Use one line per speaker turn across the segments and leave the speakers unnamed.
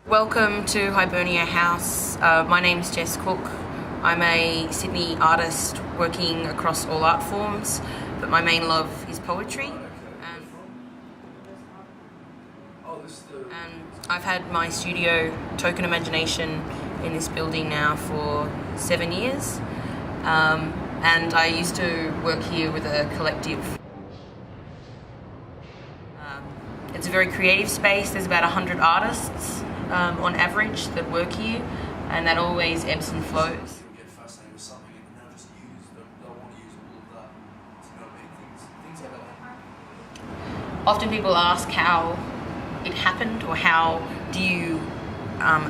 Welcome to Hibernia House. My name's Jess Cook. I'm a Sydney artist working across all art forms, but my main love is poetry. And I've had my studio, Token Imagination, in this building now for 7 years. And I used to work here with a collective. It's a very creative space. There's about 100 artists on average that work here, and that always ebbs and flows. Often people ask how it happened, or how do you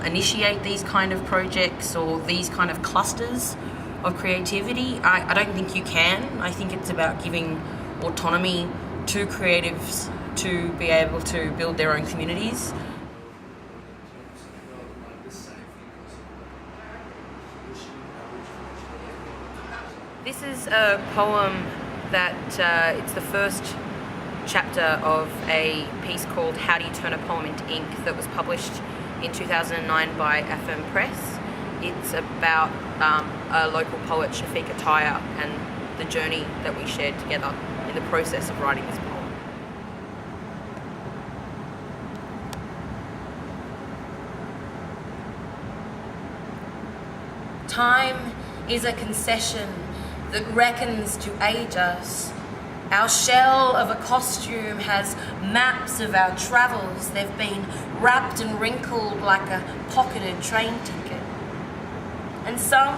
initiate these kind of projects or these kind of clusters of creativity. I don't think you can. I think it's about giving autonomy to creatives to be able to build their own communities. This is a poem that it's the first chapter of a piece called How Do You Turn a Poem into Ink that was published in 2009 by Affirm Press. It's about a local poet, Shafiq Ataya, and the journey that we shared together in the process of writing this poem. Time is a concession that reckons to age us. Our shell of a costume has maps of our travels. They've been wrapped and wrinkled like a pocketed train ticket. And some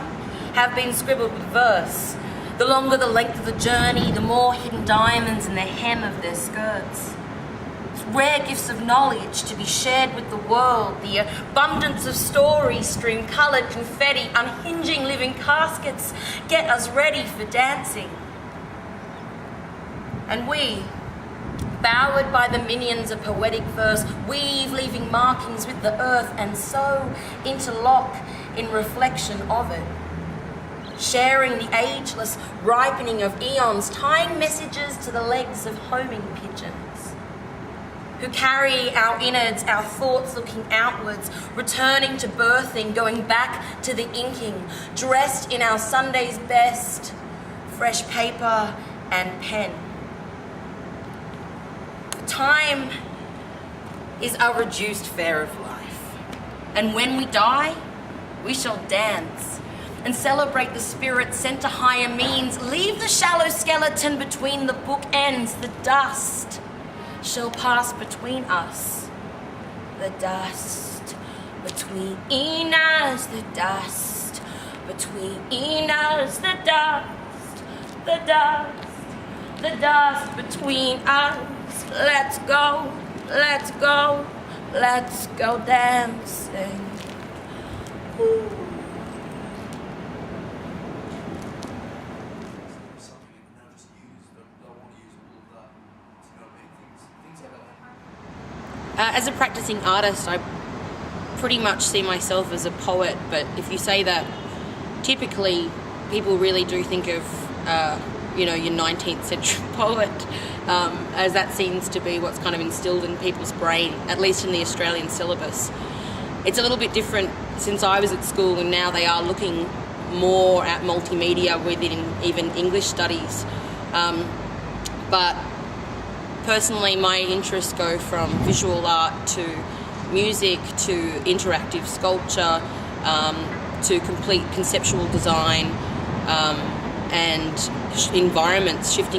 have been scribbled with verse. The longer the length of the journey, the more hidden diamonds in the hem of their skirts. Rare gifts of knowledge to be shared with the world. The abundance of stories, stream-coloured confetti, unhinging living caskets get us ready for dancing. And we, bowered by the minions of poetic verse, weave leaving markings with the earth and so interlock in reflection of it. Sharing the ageless ripening of eons, tying messages to the legs of homing pigeons, who carry our innards, our thoughts looking outwards, returning to birthing, going back to the inking, dressed in our Sunday's best, fresh paper and pen. Time is a reduced fare of life, and when we die, we shall dance and celebrate the spirit sent to higher means. Leave the shallow skeleton between the bookends. The dust shall pass between us. The dust between us. The dust between us. The dust. The dust. The dust between us. Let's go. Let's go. Let's go dancing. Ooh. As a practicing artist, I pretty much see myself as a poet, but if you say that, typically people really do think of, your 19th century poet, as that seems to be what's kind of instilled in people's brain, at least in the Australian syllabus. It's a little bit different since I was at school, and now they are looking more at multimedia within even English studies. But personally, my interests go from visual art to music to interactive sculpture to complete conceptual design and shifting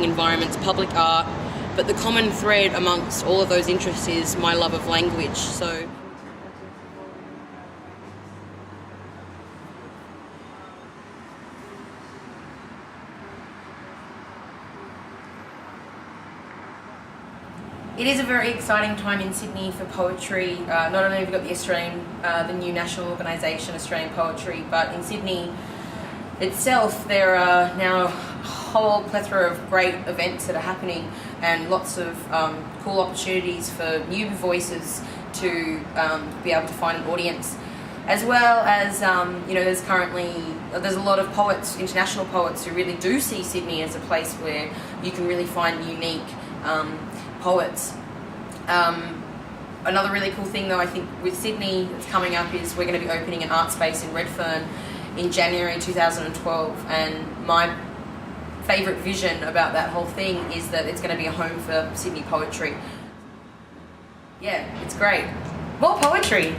environments, public art. But the common thread amongst all of those interests is my love of language. So it is a very exciting time in Sydney for poetry. Not only have we got the new national organisation, Australian Poetry, but in Sydney itself there are now a whole plethora of great events that are happening, and lots of cool opportunities for new voices to be able to find an audience. As well as, there's a lot of poets, international poets, who really do see Sydney as a place where you can really find unique poets. Another really cool thing though, I think, with Sydney that's coming up is we're going to be opening an art space in Redfern in January 2012, and my favourite vision about that whole thing is that it's going to be a home for Sydney poetry. Yeah, it's great. More poetry!